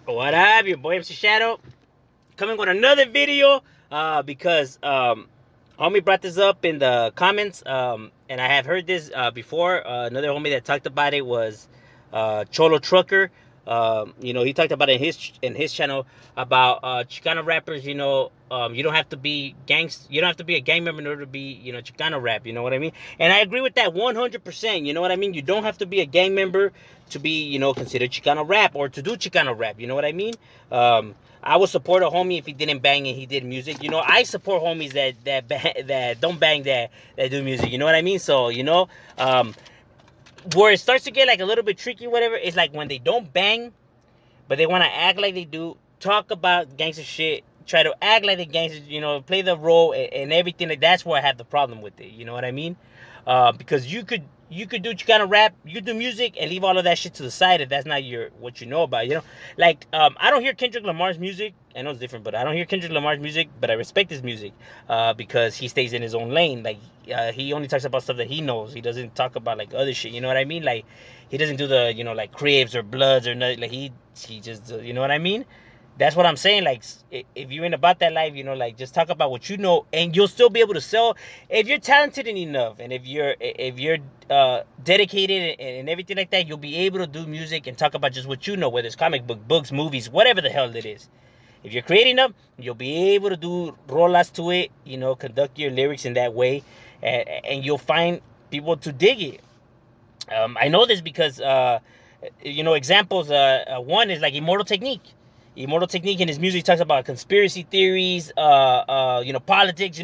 What up, your boy MC Shadow, coming with another video, because homie brought this up in the comments, and I have heard this before. Another homie that talked about it was Cholo Trucker. He talked about it in his channel about Chicano rappers. You don't have to be you don't have to be a gang member in order to be, Chicano rap. You know what I mean? And I agree with that 100%. You know what I mean? You don't have to be a gang member to be, considered Chicano rap or to do Chicano rap. You know what I mean? I would support a homie if he didn't bang and he did music. I support homies that don't bang that do music. You know what I mean? So, where it starts to get like a little bit tricky, whatever, it's like when they don't bang, but they want to act like they do, talk about gangster shit, try to act like the gangsters, play the role and everything. Like, that's where I have the problem with it. You know what I mean? Because you could do Chicano rap, you could do music, and leave all of that shit to the side if that's not what you know about. I don't hear Kendrick Lamar's music. I know it's different, but I don't hear Kendrick Lamar's music, but I respect his music because he stays in his own lane. Like, he only talks about stuff that he knows. He doesn't talk about like other shit. You know what I mean? Like, he doesn't do the like Cribs or Bloods or nothing. Like, he just you know what I mean? That's what I'm saying. Like, if you're in about that life, like, just talk about what you know, and you'll still be able to sell if you're talented enough, and if you're dedicated and everything like that. You'll be able to do music and talk about just what you know, whether it's comic books, movies, whatever the hell it is. If you're creating them, you'll be able to do rolas to it. Conduct your lyrics in that way, and you'll find people to dig it. I know this because examples. One is like Immortal Technique. Immortal Technique in his music talks about conspiracy theories, politics,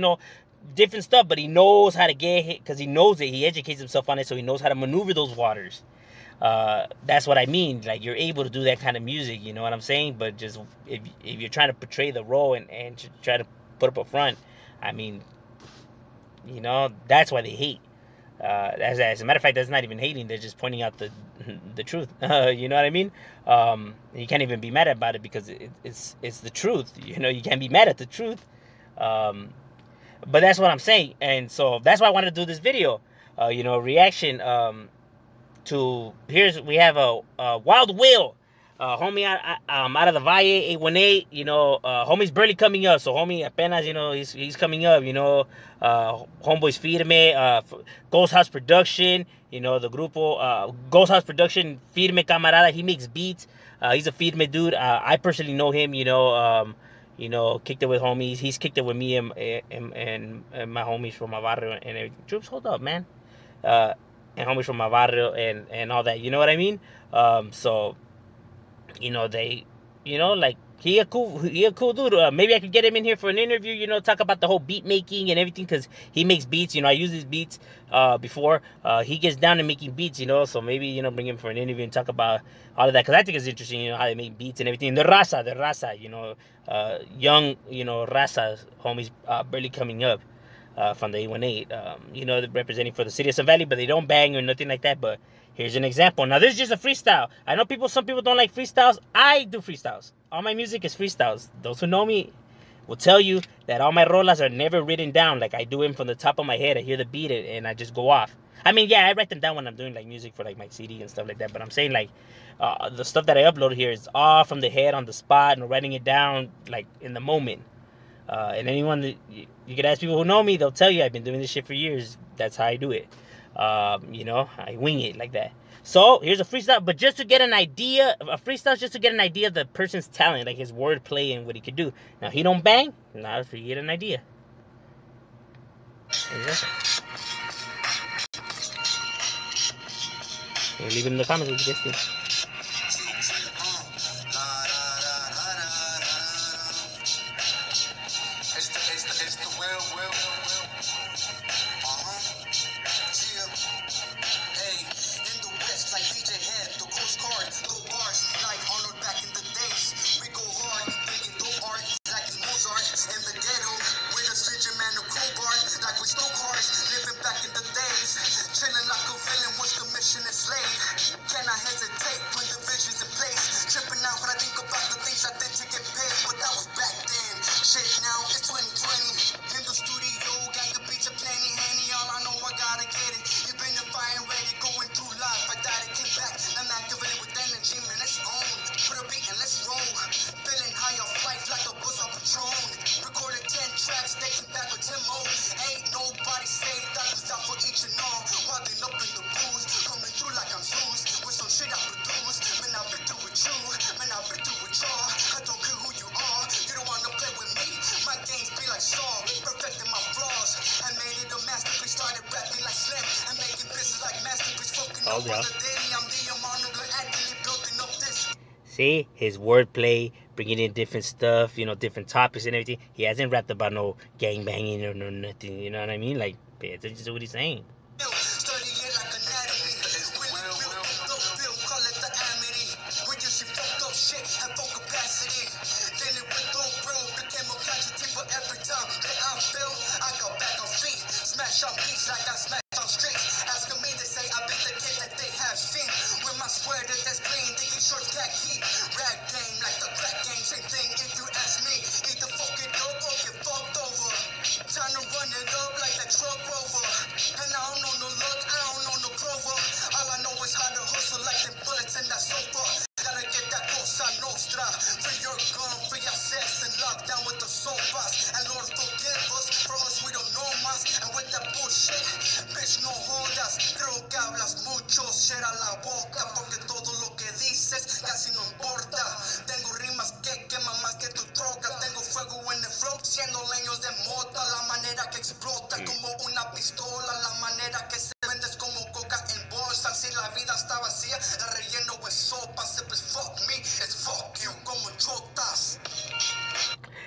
different stuff, but he knows how to get hit because he knows it. He educates himself on it, so he knows how to maneuver those waters. That's what I mean. Like, you're able to do that kind of music, you know what I'm saying? But just if you're trying to portray the role and try to put up a front, I mean, that's why they hate. As a matter of fact, that's not even hating. They're just pointing out the truth. You know what I mean? You can't even be mad about it because it's the truth. You can't be mad at the truth. But that's what I'm saying. And so that's why I wanted to do this video. Reaction to, we have a Wild Will. Homie out of the Valle 818, homie's barely coming up, so homie apenas, he's coming up, homeboys Firme, Ghost House Production, the grupo, Ghost House Production, Firme camarada, he makes beats, he's a Firme dude. I personally know him, kicked it with homies, he's kicked it with me and my homies from my barrio, and troops, hold up, man, and homies from my barrio and all that, you know what I mean? So, they, like, he a cool dude. Maybe I could get him in here for an interview, talk about the whole beat making and everything, because he makes beats. I used his beats before. He gets down to making beats, so maybe, bring him for an interview and talk about all of that, because I think it's interesting, how they make beats and everything. And the raza, young, raza, homies barely coming up from the 818, they're representing for the city of Sun Valley, but they don't bang or nothing like that. But here's an example. Now, this is just a freestyle. I know some people don't like freestyles. I do freestyles. All my music is freestyles. Those who know me will tell you that all my rolas are never written down. Like, I do them from the top of my head. I hear the beat and I just go off. I mean, yeah, I write them down when I'm doing, like, music for, like, my CD and stuff like that. But I'm saying, like, the stuff that I upload here is all from the head on the spot and writing it down, like, in the moment. And anyone that you could ask people who know me, they'll tell you I've been doing this shit for years. That's how I do it. I wing it like that. So here's a freestyle, but just to get an idea, a freestyle just to get an idea of the person's talent, like his wordplay and what he could do. Now, he don't bang. Now, for you get an idea. Leave it in the comments if you guys think. It's the will. Hey, in the West, like DJ Head, the Coast Guard, low bars, like Arnold back in the days. We go hard, thinking low art, like Mozart. In the ghetto, with a stringent man, a crowbar, like we stole cars, living back in the days. Chilling like a villain once the mission is laid. Can I hesitate? told y'all. See, his wordplay, bringing in different stuff, you know, different topics and everything. He hasn't rapped about no gang banging or no nothing, you know what I mean? Like, pay attention to what he's saying.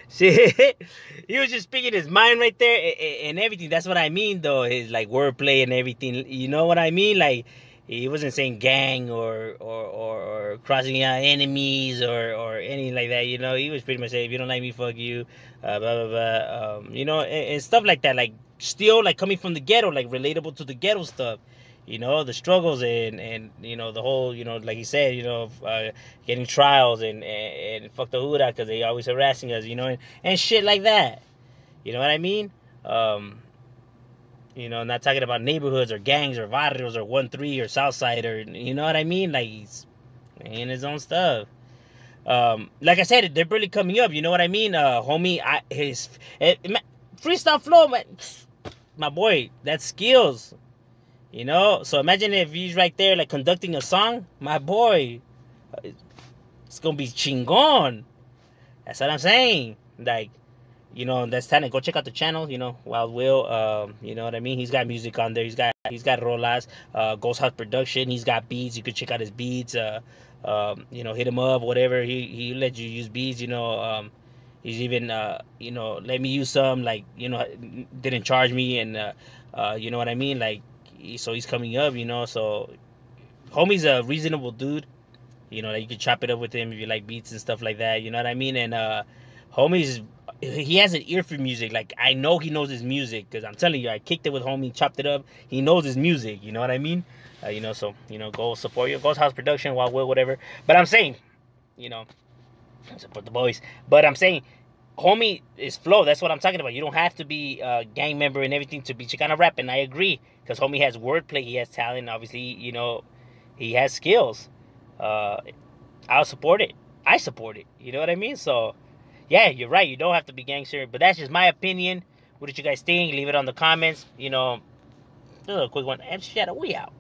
See, he was just speaking his mind right there and everything. That's what I mean, though. His like wordplay and everything. You know what I mean? Like, he wasn't saying gang or crossing out enemies or anything like that. You know, he was pretty much saying, if you don't like me, fuck you, blah blah blah. You know, and stuff like that. Like, still like coming from the ghetto, like relatable to the ghetto stuff. You know, the struggles and you know, the whole, you know, like he said, you know, getting trials and fuck the hood out because they always harassing us, you know, and shit like that. You know what I mean? You know, not talking about neighborhoods or gangs or barrios or 1-3 or Southside or, you know what I mean? Like, he's in his own stuff. Like I said, they're really coming up, you know what I mean? Homie, freestyle flow, man, my boy, that's skills. You know, so imagine if he's right there, like, conducting a song. My boy, it's going to be chingon. That's what I'm saying. Like, you know, that's talent. Go check out the channel, you know, Wild Will. You know what I mean? He's got music on there. He's got rolas, Ghost House Production. He's got beats. You could check out his beats. You know, hit him up, whatever. He let you use beats, you know. He's even, you know, let me use some, like, you know, didn't charge me. And, you know what I mean? Like, so he's coming up, you know, so homie's a reasonable dude, you know, that you can chop it up with him if you like beats and stuff like that, you know what I mean? And homie's, he has an ear for music. Like, I know he knows his music, because I'm telling you, I kicked it with homie, chopped it up. He knows his music, you know what I mean? You know, so, you know, go support your Ghost House Production, Wild Will, whatever. But I'm saying, you know, support the boys. But I'm saying, homie is flow. That's what I'm talking about. You don't have to be a gang member and everything to be Chicana rapping. I agree, because homie has wordplay, he has talent. Obviously, you know, he has skills. I'll support it. I support it. You know what I mean? So, yeah, you're right. You don't have to be gangster, but that's just my opinion. What did you guys think? Leave it on the comments. You know, a little quick one. And shut up. We out.